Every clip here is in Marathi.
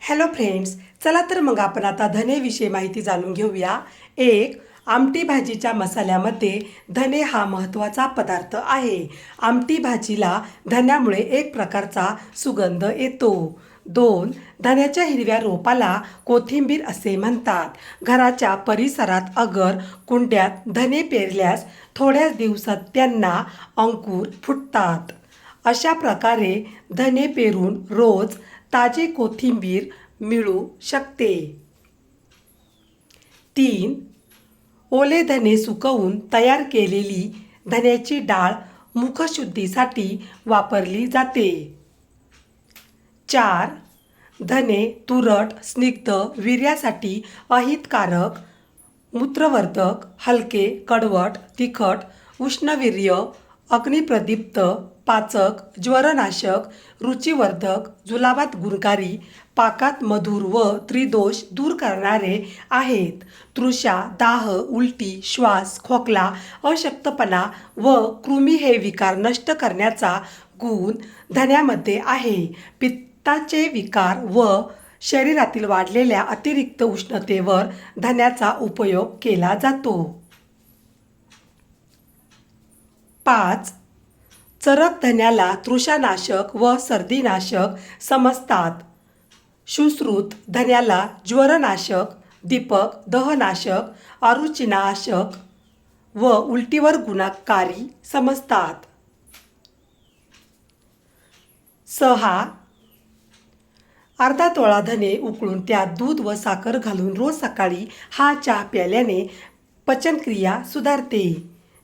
हॅलो फ्रेंड्स, चला तर मग आपण आता धनेविषयी माहिती जाणून घेऊया। एक, आमटी भाजीच्या मसाल्यामध्ये धने हा महत्त्वाचा पदार्थ आहे। आमटी भाजीला धन्यामुळे एक प्रकारचा सुगंध येतो। दोन, धन्याच्या हिरव्या रोपाला कोथिंबीर असे म्हणतात। घराच्या परिसरात अगर कुंड्यात धने पेरल्यास थोड्याच दिवसात त्यांना अंकुर फुटतात। अशा प्रकारे धने पेरून रोज ताजी कोथिंबीर मिळू शकते। तीन, ओले धने सुकवून तयार केलेली धन्याची डाळ मुखशुद्धीसाठी वापरली जाते। चार, धने तुरट, स्निग्ध, वीर्यासाठी अहितकारक, मूत्रवर्धक, हलके, कडवट, तिखट, उष्णवीर्य, अग्निप्रदीप्त, पाचक, ज्वरनाशक, रुचिवर्धक, जुलाबात गुणकारी, पाकात मधुर व त्रिदोष दूर करणारे आहेत। तृषा, दाह, उलटी, श्वास, खोकला, अशक्तपणा व कृमी हे विकार नष्ट करण्याचा गुण धन्यामध्ये आहे। पित्ताचे विकार व शरीरातील वाढलेल्या अतिरिक्त उष्णतेवर धन्याचा उपयोग केला जातो। 5. चरक धन्याला तृषानाशक व सर्दीनाशक समजतात। सुश्रुत धन्याला ज्वरनाशक, दीपक, दहनाशक, अरुचिनाशक व उलटीवर गुणकारी समजतात। 6. अर्धा तोळा धने उकळून त्यात दूध व साखर घालून रोज सकाळी हा चहा प्यायल्याने पचनक्रिया सुधारते।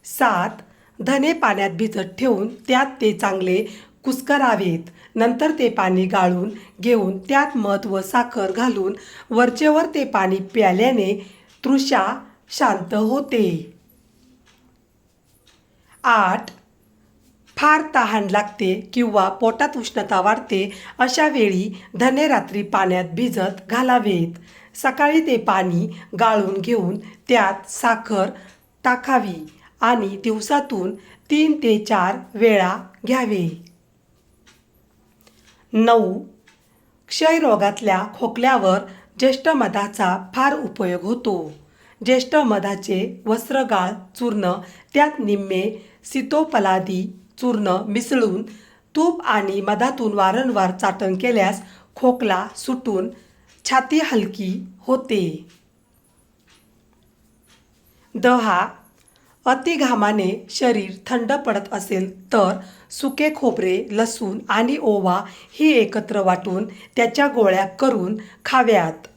7. धने पाण्यात भिजत ठेवून त्यात ते चांगले कुस्करावेत। नंतर ते पाणी गाळून घेऊन त्यात मध व साखर घालून वरचेवर ते पाणी प्यायल्याने तृषा शांत होते। 8. फार तहान लागते किंवा पोटात उष्णता वाढते अशा वेळी धने रात्री पाण्यात भिजत घालावेत। सकाळी ते पाणी गाळून घेऊन त्यात साखर टाकावी आणि दिवसातून 3 ते 4 वेळा घ्यावे। 9. क्षयरोगातल्या खोकल्यावर ज्येष्ठमधाचा फार उपयोग होतो। ज्येष्ठमधाचे वस्त्रगाळ चूर्ण त्यात निम्मे सीतोपलादी चूर्ण मिसळून तूप आणि मधातून वारंवार चाटण केल्यास खोकला सुटून छाती हलकी होते। 10. अतिघामाने शरीर थंड पडत असेल तर सुके खोबरे, लसूण आणि ओवा ही एकत्र वाटून त्याच्या गोळ्या करून खाव्यात।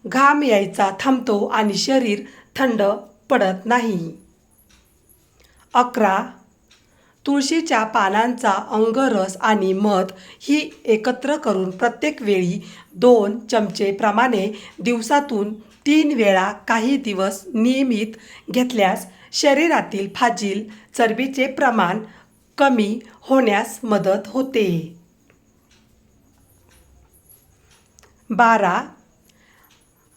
घाम यायचा थांबतो आणि शरीर थंड पडत नाही। 11. तुळशीच्या पानांचा अंगरस आणि मध ही एकत्र करून प्रत्येक वेळी 2 चमचे प्रमाणे दिवसातून 3 वेळा काही दिवस नियमित घेतल्यास शरीरातील फाजील चरबीचे प्रमाण कमी होण्यास मदत होते। 12.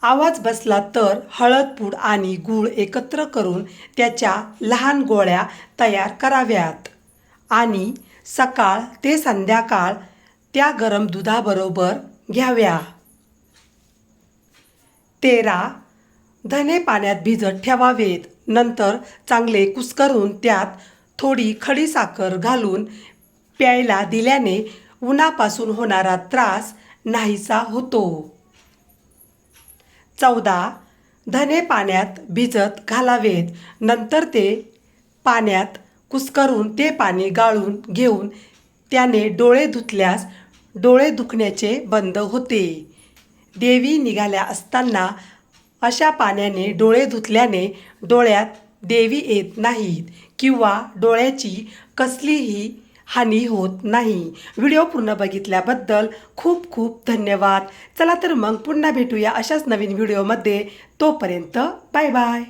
आवाज बसला तर हळदपूड आणि गूळ एकत्र करून त्याच्या लहान गोळ्या तयार कराव्यात आणि सकाळ ते संध्याकाळ त्या गरम दुधाबरोबर घ्याव्या। 13. धने पाण्यात भिजत ठेवावेत। नंतर चांगले कुस्करून त्यात थोडी खडीसाखर घालून प्यायला दिल्याने उन्हापासून होणारा त्रास नाहीसा होतो। 14. धने पाण्यात भिजत घालावेत। नंतर ते पाण्यात कुस्करून ते पाणी गाळून घेऊन त्याने डोळे धुतल्यास डोळे दुखण्याचे बंद होते। देवी निघाल्या असताना अशा पाण्याने डोळे धुतल्याने डोळ्यात देवी येत नाहीत किंवा डोळ्याची कसलीही हानी होत नाही। व्हिडिओ पूर्ण बघितल्याबद्दल खूप खूप धन्यवाद। चला तर मग पुन्हा भेटूया अशाच नवीन व्हिडिओमध्ये। तोपर्यंत बाय बाय।